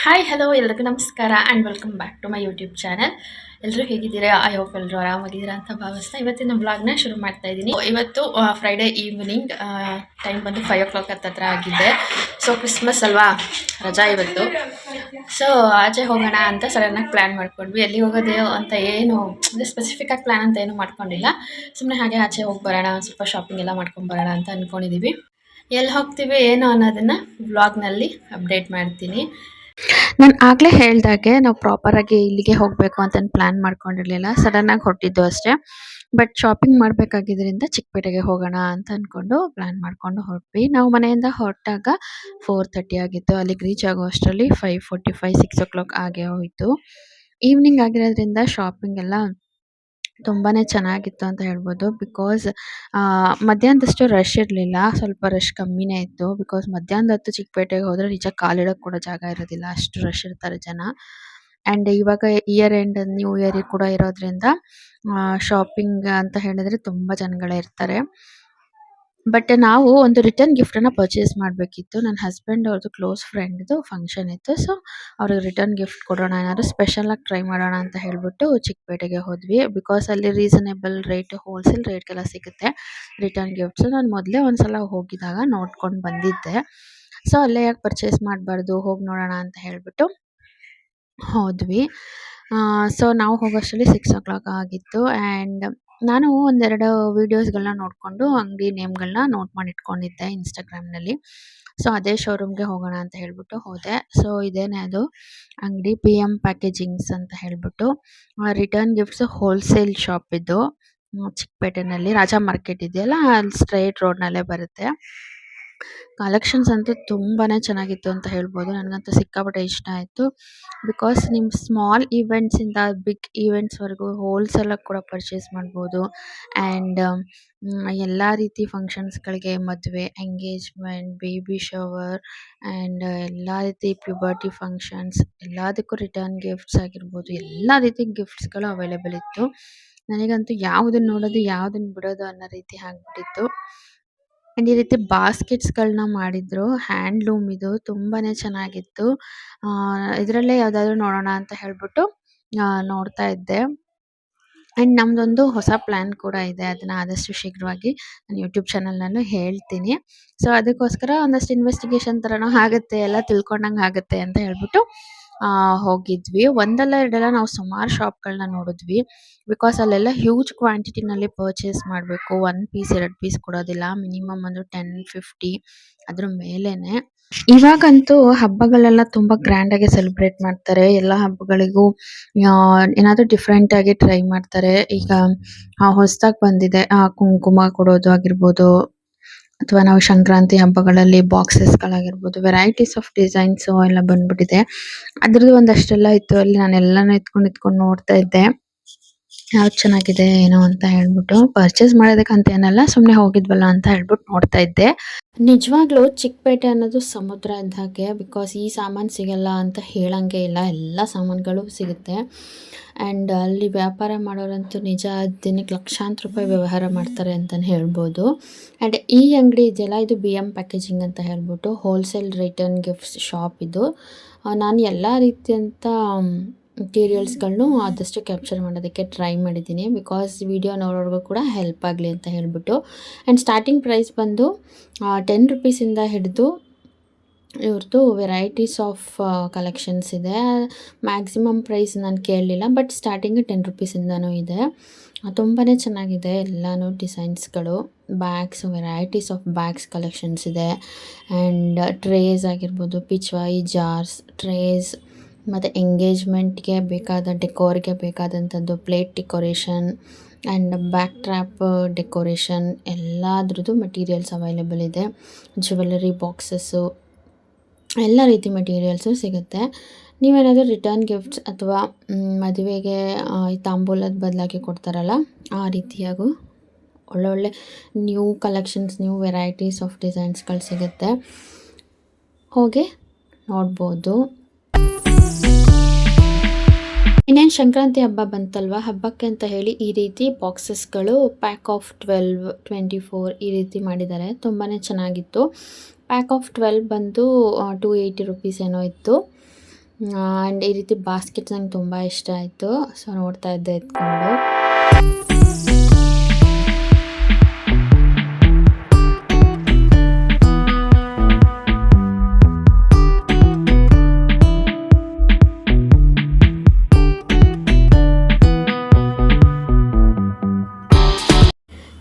Hi hello ಎಲ್ರಿಗೂ ನಮಸ್ಕಾರ and welcome back to my YouTube channel. ಎಲ್ಲರೂ ಹೇಗಿದ್ದೀರಾ? ಐ ಹೋಪ್ ಎಲ್ಲರೂ ಆರಾಮಾಗಿದ್ದೀರಾ ಅಂತ ಭಾವಿಸ್ತಾ ಇವತ್ತಿನ ವ್ಲಾಗ್ನ ಶುರು ಮಾಡ್ತಾ ಇದ್ದೀನಿ. ಇವತ್ತು ಫ್ರೈಡೇ ಈವ್ನಿಂಗ್, ಟೈಮ್ ಬಂದು 5 o'clock ಹತ್ತತ್ರ ಆಗಿದೆ. ಸೊ ಕ್ರಿಸ್ಮಸ್ ಅಲ್ವಾ, ರಜಾ ಇವತ್ತು. ಸೊ ಆಚೆ ಹೋಗೋಣ ಅಂತ ಸಡನ್ನಾಗಿ ಪ್ಲ್ಯಾನ್ ಮಾಡ್ಕೊಂಡ್ವಿ. ಎಲ್ಲಿ ಹೋಗೋದು ಅಂತ ಏನು ಅಂದರೆ ಸ್ಪೆಸಿಫಿಕ್ಕಾಗಿ ಪ್ಲ್ಯಾನ್ ಅಂತ ಏನು ಮಾಡ್ಕೊಂಡಿಲ್ಲ. ಸುಮ್ಮನೆ ಹಾಗೆ ಆಚೆ ಹೋಗಿ ಬರೋಣ, ಸ್ವಲ್ಪ ಶಾಪಿಂಗ್ ಎಲ್ಲ ಮಾಡ್ಕೊಂಡು ಬರೋಣ ಅಂತ ಅಂದ್ಕೊಂಡಿದ್ದೀವಿ. ಎಲ್ಲಿ ಹೋಗ್ತೀವಿ ಏನು ಅನ್ನೋದನ್ನು ವ್ಲಾಗ್ನಲ್ಲಿ ಅಪ್ಡೇಟ್ ಮಾಡ್ತೀನಿ. ನಾನು ಆಗಲೇ ಹೇಳ್ದಾಗೆ ನಾವು ಪ್ರಾಪರಾಗಿ ಇಲ್ಲಿಗೆ ಹೋಗಬೇಕು ಅಂತ ಪ್ಲ್ಯಾನ್ ಮಾಡ್ಕೊಂಡಿರಲಿಲ್ಲ. ಸಡನ್ನಾಗಿ ಹೊರಟಿದ್ದು ಅಷ್ಟೇ. ಬಟ್ ಶಾಪಿಂಗ್ ಮಾಡಬೇಕಾಗಿದ್ದರಿಂದ ಚಿಕ್ಕಪೇಟೆಗೆ ಹೋಗೋಣ ಅಂತ ಅಂದ್ಕೊಂಡು ಪ್ಲ್ಯಾನ್ ಮಾಡ್ಕೊಂಡು ಹೊರಟ್ವಿ. ನಾವು ಮನೆಯಿಂದ ಹೊರಟಾಗ 4:30 ಆಗಿತ್ತು. ಅಲ್ಲಿಗೆ ರೀಚ್ ಆಗೋ ಅಷ್ಟರಲ್ಲಿ 5:45 6 o'clock ಆಗೇ ಹೋಯಿತು. ಈವ್ನಿಂಗ್ ಆಗಿರೋದ್ರಿಂದ ಶಾಪಿಂಗ್ ಎಲ್ಲ ತುಂಬಾ ಚೆನ್ನಾಗಿತ್ತು ಅಂತ ಹೇಳ್ಬೋದು. ಬಿಕಾಸ್ ಮಧ್ಯಾಹ್ನದಷ್ಟು ರಶ್ ಇರಲಿಲ್ಲ, ಸ್ವಲ್ಪ ರಶ್ ಕಮ್ಮಿನೇ ಇತ್ತು. ಬಿಕಾಸ್ ಮಧ್ಯಾಹ್ನದ ಹೊತ್ತು ಚಿಕ್ಕಪೇಟೆಗೆ ಹೋದರೆ ನಿಜ ಕಾಲಿಡೋಕ್ಕೆ ಕೂಡ ಜಾಗ ಇರೋದಿಲ್ಲ, ಅಷ್ಟು ರಶ್ ಇರ್ತಾರೆ ಜನ. ಆ್ಯಂಡ್ ಇವಾಗ ಇಯರ್ ಎಂಡ್ ನ್ಯೂ ಇಯರ್ ಕೂಡ ಇರೋದ್ರಿಂದ ಶಾಪಿಂಗ್ ಅಂತ ಹೇಳಿದ್ರೆ ತುಂಬ ಜನಗಳೇ ಇರ್ತಾರೆ. ಬಟ್ ನಾವು ಒಂದು ರಿಟರ್ನ್ ಗಿಫ್ಟನ್ನು ಪರ್ಚೇಸ್ ಮಾಡಬೇಕಿತ್ತು. ನನ್ನ ಹಸ್ಬೆಂಡ್ ಅವ್ರದ್ದು ಕ್ಲೋಸ್ ಫ್ರೆಂಡ್ದು ಫಂಕ್ಷನ್ ಇತ್ತು. ಸೊ ಅವ್ರಿಗೆ ರಿಟರ್ನ್ ಗಿಫ್ಟ್ ಕೊಡೋಣ, ಏನಾದರೂ ಸ್ಪೆಷಲಾಗಿ ಟ್ರೈ ಮಾಡೋಣ ಅಂತ ಹೇಳ್ಬಿಟ್ಟು ಚಿಕ್ಕಪೇಟೆಗೆ ಹೋದ್ವಿ. ಬಿಕಾಸ್ ಅಲ್ಲಿ ರೀಸನೇಬಲ್ ರೇಟ್, ಹೋಲ್ಸೇಲ್ ರೇಟ್ಗೆಲ್ಲ ಸಿಗುತ್ತೆ ರಿಟರ್ನ್ ಗಿಫ್ಟ್ಸು. ನಾನು ಮೊದಲೇ ಒಂದು ಸಲ ಹೋಗಿದ್ದಾಗ ನೋಡ್ಕೊಂಡು ಬಂದಿದ್ದೆ. ಸೊ ಅಲ್ಲೇ ಯಾಕೆ ಪರ್ಚೇಸ್ ಮಾಡಬಾರ್ದು, ಹೋಗಿ ನೋಡೋಣ ಅಂತ ಹೇಳ್ಬಿಟ್ಟು ಹೋದ್ವಿ. ಸೊ ನಾವು ಹೋಗೋಷ್ಟರಲ್ಲಿ 6 o'clock ಆಗಿತ್ತು. ಆ್ಯಂಡ್ ನಾನು ಒಂದೆರಡು ವೀಡಿಯೋಸ್ಗಳನ್ನ ನೋಡಿಕೊಂಡು ಅಂಗಡಿ ನೇಮ್ಗಳನ್ನ ನೋಟ್ ಮಾಡಿ ಇಟ್ಕೊಂಡಿದ್ದೆ ಇನ್ಸ್ಟಾಗ್ರಾಮ್ನಲ್ಲಿ. ಸೊ ಅದೇ ಶೋರೂಮ್ಗೆ ಹೋಗೋಣ ಅಂತ ಹೇಳ್ಬಿಟ್ಟು ಹೋದೆ. ಸೊ ಇದೇನೇ ಅದು ಅಂಗಡಿ, PM ಪ್ಯಾಕೇಜಿಂಗ್ಸ್ ಅಂತ ಹೇಳ್ಬಿಟ್ಟು ರಿಟರ್ನ್ ಗಿಫ್ಟ್ಸ್ ಹೋಲ್ಸೇಲ್ ಶಾಪ್ ಇದು. ಚಿಕ್ಕಪೇಟೆನಲ್ಲಿ ರಾಜಾ ಮಾರ್ಕೆಟ್ ಇದೆಯಲ್ಲ, ಅಲ್ಲಿ ಸ್ಟ್ರೈಟ್ ರೋಡ್ನಲ್ಲೇ ಬರುತ್ತೆ. ಕಲೆಕ್ಷನ್ಸ್ ಅಂತೂ ತುಂಬಾ ಚೆನ್ನಾಗಿತ್ತು ಅಂತ ಹೇಳ್ಬೋದು. ನನಗಂತೂ ಸಿಕ್ಕಾಪಟ್ಟೆ ಇಷ್ಟ ಆಯಿತು. ಬಿಕಾಸ್ ನಿಮ್ಮ ಸ್ಮಾಲ್ ಈವೆಂಟ್ಸಿಂದ ಬಿಗ್ ಈವೆಂಟ್ಸ್ವರೆಗೂ ಹೋಲ್ಸೇಲಾಗಿ ಕೂಡ ಪರ್ಚೇಸ್ ಮಾಡ್ಬೋದು. ಆ್ಯಂಡ್ ಎಲ್ಲ ರೀತಿ ಫಂಕ್ಷನ್ಸ್ಗಳಿಗೆ, ಮದುವೆ, ಎಂಗೇಜ್ಮೆಂಟ್, ಬೇಬಿ ಶವರ್ ಆ್ಯಂಡ್ ಎಲ್ಲ ರೀತಿ ಪ್ಯೂಬರ್ಟಿ ಫಂಕ್ಷನ್ಸ್ ಎಲ್ಲದಕ್ಕೂ ರಿಟರ್ನ್ ಗಿಫ್ಟ್ಸ್ ಆಗಿರ್ಬೋದು, ಎಲ್ಲ ರೀತಿ ಗಿಫ್ಟ್ಸ್ಗಳು ಅವೈಲೇಬಲ್ ಇತ್ತು. ನನಗಂತೂ ಯಾವುದನ್ನು ನೋಡೋದು ಯಾವುದನ್ನು ಬಿಡೋದು ಅನ್ನೋ ರೀತಿ ಆಗಿಬಿಟ್ಟಿತ್ತು. ಆ್ಯಂಡ್ ಈ ರೀತಿ ಬಾಸ್ಕೆಟ್ಸ್ಗಳನ್ನ ಮಾಡಿದ್ರು, ಹ್ಯಾಂಡ್ಲೂಮ್ ಇದು ತುಂಬಾ ಚೆನ್ನಾಗಿತ್ತು. ಇದರಲ್ಲೇ ಯಾವುದಾದ್ರೂ ನೋಡೋಣ ಅಂತ ಹೇಳ್ಬಿಟ್ಟು ನೋಡ್ತಾ ಇದ್ದೆ. ಆ್ಯಂಡ್ ನಮ್ಮದೊಂದು ಹೊಸ ಪ್ಲ್ಯಾನ್ ಕೂಡ ಇದೆ. ಅದನ್ನು ಆದಷ್ಟು ಶೀಘ್ರವಾಗಿ ನಾನು ಯೂಟ್ಯೂಬ್ ಚಾನಲ್ನಲ್ಲೂ ಹೇಳ್ತೀನಿ. ಸೊ ಅದಕ್ಕೋಸ್ಕರ ಒಂದಷ್ಟು ಇನ್ವೆಸ್ಟಿಗೇಷನ್ ಥರನೂ ಆಗುತ್ತೆ, ಎಲ್ಲ ತಿಳ್ಕೊಂಡಂಗೆ ಆಗುತ್ತೆ ಅಂತ ಹೇಳ್ಬಿಟ್ಟು ಹೋಗಿದ್ವಿ. ಒಂದಲ್ಲ ಎರಡಲ್ಲ ನಾವು ಸುಮಾರು ಶಾಪ್ಗಳನ್ನ ನೋಡಿದ್ವಿ. ಬಿಕಾಸ್ ಅಲ್ಲೆಲ್ಲ ಹ್ಯೂಜ್ ಕ್ವಾಂಟಿಟಿನಲ್ಲಿ ಪರ್ಚೇಸ್ ಮಾಡಬೇಕು. 1 ಪೀಸ್ 2 ಪೀಸ್ ಕೊಡೋದಿಲ್ಲ, ಮಿನಿಮಮ್ ಒಂದು 10-50 ಅದ್ರ ಮೇಲೇನೆ. ಇವಾಗಂತೂ ಹಬ್ಬಗಳೆಲ್ಲ ತುಂಬ ಗ್ರ್ಯಾಂಡಾಗಿ ಸೆಲೆಬ್ರೇಟ್ ಮಾಡ್ತಾರೆ. ಎಲ್ಲ ಹಬ್ಬಗಳಿಗೂ ಏನಾದರೂ ಡಿಫ್ರೆಂಟಾಗಿ ಟ್ರೈ ಮಾಡ್ತಾರೆ. ಈಗ ಹೊಸದಾಗಿ ಬಂದಿದೆ ಕುಂಕುಮ ಕೊಡೋದು ಆಗಿರ್ಬೋದು, ಅಥವಾ ನಾವು ಸಂಕ್ರಾಂತಿ ಹಬ್ಬಗಳಲ್ಲಿ ಬಾಕ್ಸಸ್ಗಳಾಗಿರ್ಬೋದು, ವೆರೈಟೀಸ್ ಆಫ್ ಡಿಸೈನ್ಸು ಎಲ್ಲ ಬಂದ್ಬಿಟ್ಟಿದೆ. ಅದ್ರದ್ದು ಒಂದಷ್ಟೆಲ್ಲ ಇತ್ತು. ಅಲ್ಲಿ ನಾನು ಎಲ್ಲನೂ ಎತ್ಕೊಂಡು ನೋಡ್ತಾ ಇದ್ದೆ, ಯಾವ್ದು ಚೆನ್ನಾಗಿದೆ ಏನೋ ಅಂತ ಹೇಳ್ಬಿಟ್ಟು. ಪರ್ಚೇಸ್ ಮಾಡೋದಕ್ಕಂತ ಏನಲ್ಲ, ಸುಮ್ಮನೆ ಹೋಗಿದ್ವಲ್ಲ ಅಂತ ಹೇಳ್ಬಿಟ್ಟು ನೋಡ್ತಾ ಇದ್ದೆ. ನಿಜವಾಗ್ಲೂ ಚಿಕ್ಕಪೇಟೆ ಅನ್ನೋದು ಸಮುದ್ರ ಇದ್ದ ಹಾಗೆ. ಬಿಕಾಸ್ ಈ ಸಾಮಾನು ಸಿಗಲ್ಲ ಅಂತ ಹೇಳಂಗೆ ಇಲ್ಲ, ಎಲ್ಲ ಸಾಮಾನುಗಳು ಸಿಗುತ್ತೆ. ಆ್ಯಂಡ್ ಅಲ್ಲಿ ವ್ಯಾಪಾರ ಮಾಡೋರಂತೂ ನಿಜ ದಿನಕ್ಕೆ ಲಕ್ಷಾಂತರ ರೂಪಾಯಿ ವ್ಯವಹಾರ ಮಾಡ್ತಾರೆ ಅಂತಲೇ ಹೇಳ್ಬೋದು. ಆ್ಯಂಡ್ ಈ ಅಂಗಡಿ ಇದೆಯಲ್ಲ, ಇದು BM ಪ್ಯಾಕೇಜಿಂಗ್ ಅಂತ ಹೇಳ್ಬಿಟ್ಟು ಹೋಲ್ಸೇಲ್ ರಿಟರ್ನ್ ಗಿಫ್ಟ್ಸ್ ಶಾಪ್ ಇದು. ನಾನು ಎಲ್ಲ ರೀತಿಯಂಥ ಮೆಟೀರಿಯಲ್ಸ್ಗಳನ್ನೂ ಆದಷ್ಟು ಕ್ಯಾಪ್ಚರ್ ಮಾಡೋದಕ್ಕೆ ಟ್ರೈ ಮಾಡಿದ್ದೀನಿ. ಬಿಕಾಸ್ ವಿಡಿಯೋ ನೋಡೋರ್ಗೂ ಕೂಡ ಹೆಲ್ಪ್ ಆಗಲಿ ಅಂತ ಹೇಳ್ಬಿಟ್ಟು. ಆ್ಯಂಡ್ ಸ್ಟಾರ್ಟಿಂಗ್ ಪ್ರೈಸ್ ಬಂದು 10 ರೂಪೀಸಿಂದ ಹಿಡಿದು ಇವ್ರದ್ದು ವೆರೈಟೀಸ್ ಆಫ್ ಕಲೆಕ್ಷನ್ಸ್ ಇದೆ. ಮ್ಯಾಕ್ಸಿಮಮ್ ಪ್ರೈಸ್ ನಾನು ಕೇಳಲಿಲ್ಲ, ಬಟ್ ಸ್ಟಾರ್ಟಿಂಗ್ 10 ರೂಪೀಸಿಂದನೂ ಇದೆ. ತುಂಬಾ ಚೆನ್ನಾಗಿದೆ ಎಲ್ಲನೂ ಡಿಸೈನ್ಸ್ಗಳು. Bags, varieties of bags collections ಇದೆ. ಆ್ಯಂಡ್ ಟ್ರೇಸ್ ಆಗಿರ್ಬೋದು, ಪಿಚ್ವಾಯಿ ಜಾರ್ಸ್, ಟ್ರೇಸ್, ಮತ್ತು ಎಂಗೇಜ್ಮೆಂಟ್ಗೆ ಬೇಕಾದ ಡೆಕೋರ್ಗೆ ಬೇಕಾದಂಥದ್ದು, plate decoration and backdrop decoration ಎಲ್ಲದ್ರದ್ದು ಮೆಟೀರಿಯಲ್ಸ್ ಅವೈಲೇಬಲ್ ಇದೆ. ಜ್ಯುವೆಲರಿ ಬಾಕ್ಸಸ್ಸು, ಎಲ್ಲ ರೀತಿ ಮೆಟೀರಿಯಲ್ಸು ಸಿಗುತ್ತೆ. ನೀವೇನಾದರೂ ರಿಟರ್ನ್ ಗಿಫ್ಟ್ಸ್ ಅಥವಾ ಮದುವೆಗೆ ತಾಂಬೂಲದ ಬದಲಾಗಿ ಕೊಡ್ತಾರಲ್ಲ, ಆ ರೀತಿಯಾಗೂ ಒಳ್ಳೊಳ್ಳೆ new collections, new varieties of ಡಿಸೈನ್ಸ್ಗಳು ಸಿಗುತ್ತೆ, ಹೋಗಿ ನೋಡ್ಬೋದು. ಇನ್ನೇನು ಸಂಕ್ರಾಂತಿ ಹಬ್ಬ ಬಂತಲ್ವ, ಹಬ್ಬಕ್ಕೆ ಅಂತ ಹೇಳಿ ಈ ರೀತಿ ಬಾಕ್ಸಸ್ಗಳು ಪ್ಯಾಕ್ ಆಫ್ 12, 24 ಈ ರೀತಿ ಮಾಡಿದ್ದಾರೆ. ತುಂಬಾ ಚೆನ್ನಾಗಿತ್ತು. ಪ್ಯಾಕ್ ಆಫ್ 12 ಬಂದು 280 ರೂಪೀಸ್ ಏನೋ ಇತ್ತು. ಆ್ಯಂಡ್ ಈ ರೀತಿ ಬಾಸ್ಕೆಟ್ಸ್ ನಂಗೆ ತುಂಬ ಇಷ್ಟ ಆಯಿತು. ಸೊ ನೋಡ್ತಾ ಇದ್ದೆ ಎತ್ಕೊಂಡು.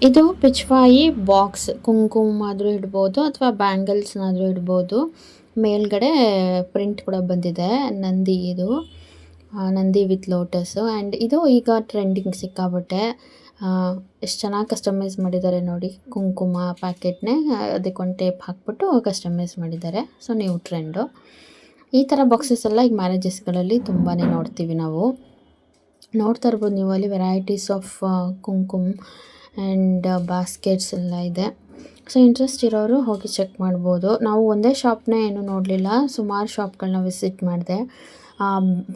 ಇದು ಪಿಚ್ವಾಯಿ ಬಾಕ್ಸ್, ಕುಂಕುಮ ಆದರೂ ಇಡ್ಬೋದು ಅಥವಾ ಬ್ಯಾಂಗಲ್ಸ್ನಾದರೂ ಇಡ್ಬೋದು. ಮೇಲ್ಗಡೆ ಪ್ರಿಂಟ್ ಕೂಡ ಬಂದಿದೆ ನಂದಿ, ಇದು ನಂದಿ ವಿತ್ ಲೋಟಸ್ಸು. ಆ್ಯಂಡ್ ಇದು ಈಗ ಟ್ರೆಂಡಿಂಗ್ ಸಿಕ್ಕಾಬಟ್ಟೆ. ಎಷ್ಟು ಚೆನ್ನಾಗಿ ಕಸ್ಟಮೈಸ್ ಮಾಡಿದ್ದಾರೆ ನೋಡಿ, ಕುಂಕುಮ ಪ್ಯಾಕೆಟ್ನೇ ಅದಕ್ಕೊಂದು ಟೇಪ್ ಹಾಕ್ಬಿಟ್ಟು ಕಸ್ಟಮೈಸ್ ಮಾಡಿದ್ದಾರೆ. So new trend. ಈ ಥರ ಬಾಕ್ಸಸ್ ಎಲ್ಲ ಈಗ ಮ್ಯಾರೇಜಸ್ಗಳಲ್ಲಿ ತುಂಬಾ ನೋಡ್ತೀವಿ ನಾವು. ನೋಡ್ತಾ ಇರ್ಬೋದು ನೀವು, ಅಲ್ಲಿ ವೆರೈಟೀಸ್ ಆಫ್ ಕುಂಕುಮ ಆ್ಯಂಡ್ ಬಾಸ್ಕೆಟ್ಸ್ ಎಲ್ಲ ಇದೆ. ಸೊ ಇಂಟ್ರೆಸ್ಟ್ ಇರೋರು ಹೋಗಿ ಚೆಕ್ ಮಾಡ್ಬೋದು. ನಾವು ಒಂದೇ ಶಾಪ್ನೇ ಏನೂ ನೋಡಲಿಲ್ಲ, ಸುಮಾರು ಶಾಪ್ಗಳನ್ನ ವಿಸಿಟ್ ಮಾಡಿದೆ.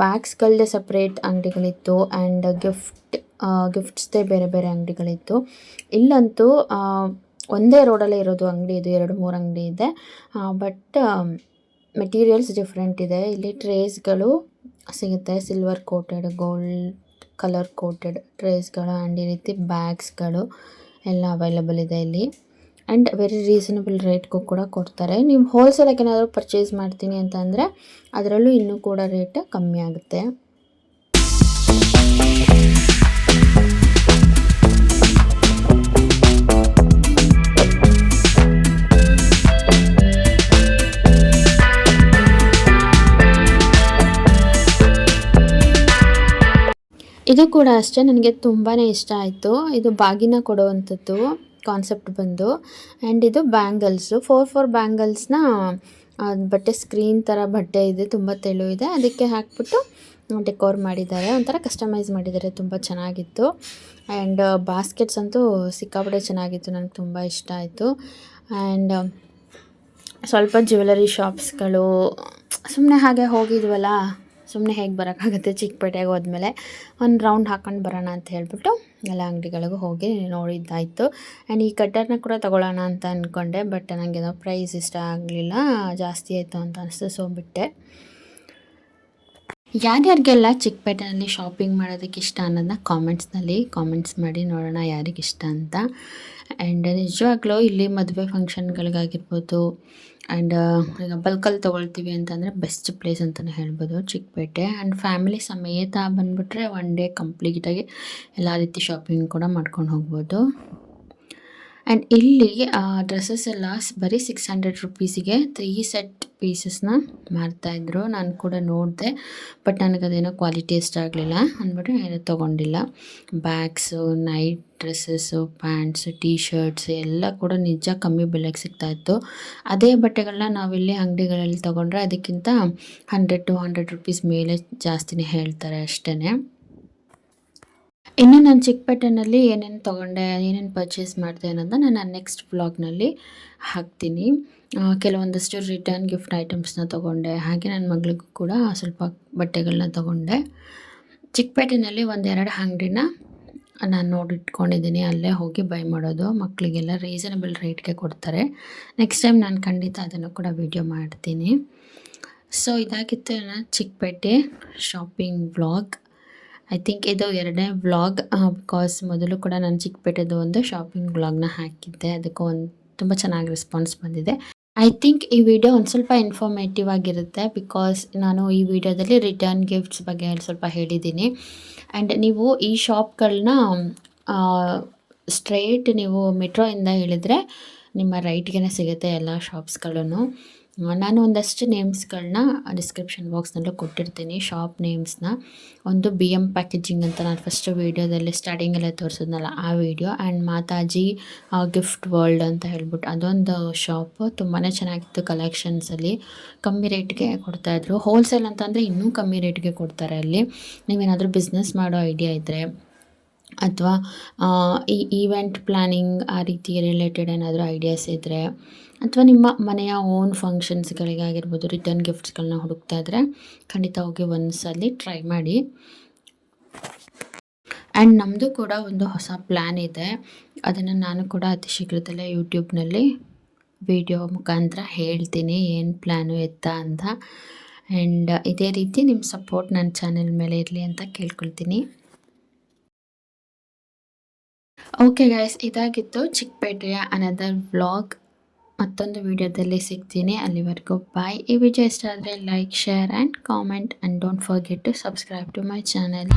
ಬ್ಯಾಗ್ಸ್ಗಳದ್ದೇ ಸಪ್ರೇಟ್ ಅಂಗಡಿಗಳಿತ್ತು ಆ್ಯಂಡ್ ಗಿಫ್ಟ್ಸ್ದೇ ಬೇರೆ ಬೇರೆ ಅಂಗಡಿಗಳಿತ್ತು. ಇಲ್ಲಂತೂ ಒಂದೇ ರೋಡಲ್ಲೇ ಇರೋದು ಅಂಗಡಿ, ಇದು 2-3 ಅಂಗಡಿ ಇದೆ. ಬಟ್ ಮೆಟೀರಿಯಲ್ಸ್ ಡಿಫ್ರೆಂಟ್ ಇದೆ. ಇಲ್ಲಿ ಟ್ರೇಸ್ಗಳು ಸಿಗುತ್ತೆ, silver coated, gold colour coated ಟ್ರೇಸ್ಗಳು ಆ್ಯಂಡ್ ಈ ರೀತಿ ಬ್ಯಾಗ್ಸ್ಗಳು ಎಲ್ಲ ಅವೈಲಬಲ್ ಇದೆ ಇಲ್ಲಿ. ಆ್ಯಂಡ್ ವೆರಿ ರೀಸನಬಲ್ ರೇಟ್ಗೂ ಕೂಡ ಕೊಡ್ತಾರೆ. ನೀವು ಹೋಲ್ಸೇಲಾಗಿ ಏನಾದರೂ ಪರ್ಚೇಸ್ ಮಾಡ್ತೀನಿ ಅಂತಂದರೆ ಅದರಲ್ಲೂ ಇನ್ನೂ ಕೂಡ ರೇಟ್ ಕಮ್ಮಿ ಆಗುತ್ತೆ. ಇದು ಕೂಡ ಅಷ್ಟೇ, ನನಗೆ ತುಂಬಾ ಇಷ್ಟ ಆಯಿತು. ಇದು ಬಾಗಿನ ಕೊಡುವಂಥದ್ದು ಕಾನ್ಸೆಪ್ಟ್ ಬಂದು. ಆ್ಯಂಡ್ ಇದು ಬ್ಯಾಂಗಲ್ಸು, 4 ಬ್ಯಾಂಗಲ್ಸ್ನ ಬಟ್ಟೆ ಸ್ಕ್ರೀನ್ ಥರ ಬಟ್ಟೆ ಇದೆ, ತುಂಬ ತೆಳು ಇದೆ, ಅದಕ್ಕೆ ಹಾಕ್ಬಿಟ್ಟು ಡೆಕೋರ್ ಮಾಡಿದ್ದಾರೆ, ಒಂಥರ ಕಸ್ಟಮೈಸ್ ಮಾಡಿದ್ದಾರೆ, ತುಂಬ ಚೆನ್ನಾಗಿತ್ತು. ಆ್ಯಂಡ್ ಬಾಸ್ಕೆಟ್ಸ್ ಅಂತೂ ಸಿಕ್ಕಾಪಟ್ಟೆ ಚೆನ್ನಾಗಿತ್ತು, ನನಗೆ ತುಂಬ ಇಷ್ಟ ಆಯಿತು. ಆ್ಯಂಡ್ ಸ್ವಲ್ಪ ಜ್ಯುವೆಲರಿ ಶಾಪ್ಸ್ಗಳು ಸುಮ್ಮನೆ ಹಾಗೆ ಹೋಗಿದ್ವಲ್ಲ, ಸುಮ್ಮನೆ ಹೇಗೆ ಬರೋಕ್ಕಾಗುತ್ತೆ, ಚಿಕ್ಕಪೇಟೆಗೆ ಹೋದ್ಮೇಲೆ ಒಂದು ರೌಂಡ್ ಹಾಕ್ಕೊಂಡು ಬರೋಣ ಅಂತ ಹೇಳ್ಬಿಟ್ಟು ಎಲ್ಲ ಅಂಗಡಿಗಳಿಗೂ ಹೋಗಿ ನೋಡಿದ್ದಾಯಿತು. ಆ್ಯಂಡ್ ಈ ಕಟ್ಟರ್ನ ಕೂಡ ತೊಗೊಳ್ಳೋಣ ಅಂತ ಅಂದ್ಕೊಂಡೆ, ಬಟ್ ನನಗೇನೋ ಪ್ರೈಸ್ ಇಷ್ಟ ಆಗಲಿಲ್ಲ, ಜಾಸ್ತಿ ಆಯಿತು ಅಂತ ಅನಿಸ್ತು, ಸೊ ಬಿಟ್ಟೆ. ಯಾರ್ಯಾರಿಗೆಲ್ಲ ಚಿಕ್ಕಪೇಟೆಯಲ್ಲಿ ಶಾಪಿಂಗ್ ಮಾಡೋದಕ್ಕೆ ಇಷ್ಟ ಅನ್ನೋದನ್ನ ಕಾಮೆಂಟ್ಸ್ ಮಾಡಿ ನೋಡೋಣ ಯಾರಿಗಿಷ್ಟ ಅಂತ. ಆ್ಯಂಡ್ ನಿಜವಾಗ್ಲೂ ಇಲ್ಲಿ ಮದುವೆ ಫಂಕ್ಷನ್ಗಳಿಗಾಗಿರ್ಬೋದು ಆ್ಯಂಡ್ ಈಗ ಬಲ್ಕಲ್ಲಿ ತೊಗೊಳ್ತೀವಿ ಅಂತಂದರೆ ಬೆಸ್ಟ್ ಪ್ಲೇಸ್ ಅಂತಲೇ ಹೇಳ್ಬೋದು ಚಿಕ್ಕಪೇಟೆ. ಆ್ಯಂಡ್ ಫ್ಯಾಮಿಲಿ ಸಮೇತ ಬಂದುಬಿಟ್ರೆ ಒನ್ ಡೇ ಕಂಪ್ಲೀಟಾಗಿ ಎಲ್ಲ ರೀತಿ ಶಾಪಿಂಗ್ ಕೂಡ ಮಾಡ್ಕೊಂಡು ಹೋಗ್ಬೋದು. ಆ್ಯಂಡ್ ಇಲ್ಲಿ ಡ್ರೆಸ್ಸಸ್ ಎಲ್ಲ ಬರೀ 600 ರುಪೀಸಿಗೆ 3 ಸೆಟ್ ಪೀಸಸ್ನ ಮಾರ್ತಾಯಿದ್ರು. ನಾನು ಕೂಡ ನೋಡಿದೆ, ಬಟ್ ನನಗದೇನೋ ಕ್ವಾಲಿಟಿ ಇಷ್ಟ ಆಗಲಿಲ್ಲ ಅಂದ್ಬಿಟ್ಟು ಏನೂ ತೊಗೊಂಡಿಲ್ಲ. Bags, night dresses, pants, T-shirts ಎಲ್ಲ ಕೂಡ ನಿಜ ಕಮ್ಮಿ ಬೆಲೆಗೆ ಸಿಗ್ತಾಯಿತ್ತು. ಅದೇ ಬಟ್ಟೆಗಳನ್ನ ನಾವಿಲ್ಲಿ ಅಂಗಡಿಗಳಲ್ಲಿ ತೊಗೊಂಡ್ರೆ ಅದಕ್ಕಿಂತ 100-200 ರುಪೀಸ್ ಮೇಲೆ ಜಾಸ್ತಿನೇ ಹೇಳ್ತಾರೆ ಅಷ್ಟೇ. ಇನ್ನು ನಾನು ಚಿಕ್ಕಪೇಟೆನಲ್ಲಿ ಏನೇನು ತೊಗೊಂಡೆ, ಏನೇನು ಪರ್ಚೇಸ್ ಮಾಡಿದೆ ಅನ್ನೋದನ್ನ ನಾನು ನೆಕ್ಸ್ಟ್ ವ್ಲಾಗ್ನಲ್ಲಿ ಹಾಕ್ತೀನಿ. ಕೆಲವೊಂದಷ್ಟು ರಿಟರ್ನ್ ಗಿಫ್ಟ್ ಐಟಮ್ಸ್ನ ತೊಗೊಂಡೆ, ಹಾಗೆ ನನ್ನ ಮಗಳಿಗೂ ಕೂಡ ಸ್ವಲ್ಪ ಬಟ್ಟೆಗಳನ್ನ ತೊಗೊಂಡೆ. ಚಿಕ್ಕಪೇಟೆನಲ್ಲಿ 1-2 ಅಂಗಡಿನ ನಾನು ನೋಡಿಟ್ಕೊಂಡಿದ್ದೀನಿ, ಅಲ್ಲೇ ಹೋಗಿ ಬೈ ಮಾಡೋದು. ಮಕ್ಕಳಿಗೆಲ್ಲ ರೀಸನಬಲ್ ರೇಟ್ಗೆ ಕೊಡ್ತಾರೆ. ನೆಕ್ಸ್ಟ್ ಟೈಮ್ ನಾನು ಖಂಡಿತ ಅದನ್ನು ಕೂಡ ವಿಡಿಯೋ ಮಾಡ್ತೀನಿ. ಸೊ ಇದಾಗಿತ್ತು ನನ್ನ Chickpet shopping vlog. I think ಇದು 2ನೇ ವ್ಲಾಗ್, ಬಿಕಾಸ್ ಮೊದಲು ಕೂಡ ನಾನು ಚಿಕ್ಕಪೇಟೆದು ಒಂದು ಶಾಪಿಂಗ್ ವ್ಲಾಗ್ನ ಹಾಕಿದ್ದೆ, ಅದಕ್ಕೂ ತುಂಬ ಚೆನ್ನಾಗಿ ರೆಸ್ಪಾನ್ಸ್ ಬಂದಿದೆ. ಐ ಥಿಂಕ್ ಈ ವಿಡಿಯೋ ಒಂದು ಸ್ವಲ್ಪ ಇನ್ಫಾರ್ಮೇಟಿವ್ ಆಗಿರುತ್ತೆ, ಬಿಕಾಸ್ ನಾನು ಈ ವಿಡಿಯೋದಲ್ಲಿ ರಿಟರ್ನ್ ಗಿಫ್ಟ್ಸ್ ಬಗ್ಗೆ ಸ್ವಲ್ಪ ಹೇಳಿದ್ದೀನಿ. ಆ್ಯಂಡ್ ನೀವು ಈ ಶಾಪ್ಗಳನ್ನ ಸ್ಟ್ರೈಟ್ ನೀವು ಮೆಟ್ರೋಯಿಂದ ಇಳಿದ್ರೆ ನಿಮ್ಮ ರೈಟ್ಗೆ ಸಿಗುತ್ತೆ ಎಲ್ಲ ಶಾಪ್ಸ್ಗಳೂ. ನಾನು ಒಂದಷ್ಟು ನೇಮ್ಸ್ಗಳನ್ನ ಡಿಸ್ಕ್ರಿಪ್ಷನ್ ಬಾಕ್ಸ್ನಲ್ಲೂ ಕೊಟ್ಟಿರ್ತೀನಿ, ಶಾಪ್ ನೇಮ್ಸ್ನ. ಒಂದು BM ಪ್ಯಾಕೇಜಿಂಗ್ ಅಂತ ನಾನು ಫಸ್ಟ್ ವೀಡಿಯೋದಲ್ಲಿ ಸ್ಟಾರ್ಟಿಂಗಲ್ಲೇ ತೋರಿಸಿದ್ನಲ್ಲ ಆ video. And Mataji gift world ಅಂತ ಹೇಳ್ಬಿಟ್ಟು ಅದೊಂದು ಶಾಪು ತುಂಬಾ ಚೆನ್ನಾಗಿತ್ತು. ಕಲೆಕ್ಷನ್ಸಲ್ಲಿ ಕಮ್ಮಿ ರೇಟ್ಗೆ ಕೊಡ್ತಾಯಿದ್ರು. ಹೋಲ್ಸೇಲ್ ಅಂತಂದರೆ ಇನ್ನೂ ಕಮ್ಮಿ ರೇಟ್ಗೆ ಕೊಡ್ತಾರೆ ಅಲ್ಲಿ. ನೀವೇನಾದರೂ ಬಿಸ್ನೆಸ್ ಮಾಡೋ ಐಡಿಯಾ ಇದ್ದರೆ ಅಥವಾ ಈ ಈವೆಂಟ್ ಪ್ಲ್ಯಾನಿಂಗ್ ಆ ರೀತಿ ರಿಲೇಟೆಡ್ ಏನಾದರೂ ಐಡಿಯಾಸ್ ಇದ್ದರೆ, ಅಥವಾ ನಿಮ್ಮ ಮನೆಯ ಓನ್ ಫಂಕ್ಷನ್ಸ್ಗಳಿಗಾಗಿರ್ಬೋದು ರಿಟರ್ನ್ ಗಿಫ್ಟ್ಸ್ಗಳನ್ನ ಹುಡುಕ್ತಾ ಇದ್ದರೆ ಖಂಡಿತ ಹೋಗಿ ಒಂದ್ಸಲಿ ಟ್ರೈ ಮಾಡಿ. ಆ್ಯಂಡ್ ನಮ್ಮದು ಕೂಡ ಒಂದು ಹೊಸ ಪ್ಲ್ಯಾನ್ ಇದೆ, ಅದನ್ನು ನಾನು ಕೂಡ ಅತಿ ಶೀಘ್ರದಲ್ಲೇ ಯೂಟ್ಯೂಬ್ನಲ್ಲಿ ವಿಡಿಯೋ ಮುಖಾಂತರ ಹೇಳ್ತೀನಿ ಏನು ಪ್ಲ್ಯಾನು ಎತ್ತ ಅಂತ. ಆ್ಯಂಡ್ ಇದೇ ರೀತಿ ನಿಮ್ಮ ಸಪೋರ್ಟ್ ನನ್ನ ಚಾನೆಲ್ ಮೇಲೆ ಇರಲಿ ಅಂತ ಕೇಳ್ಕೊಳ್ತೀನಿ. ಓಕೆ ಗೈಸ್, ಇದಾಗಿತ್ತು ಚಿಕ್ಕಪೇಟೆಯ ಅನದರ್ ವ್ಲಾಗ್. ಮತ್ತೊಂದು ವಿಡಿಯೋದಲ್ಲಿ ಸಿಗ್ತೀನಿ. ಅಲ್ಲಿವರೆಗೂ ಬಾಯ್. ಈ ವಿಡಿಯೋ ಇಷ್ಟ ಆದರೆ like, share and comment and don't forget to subscribe to my channel.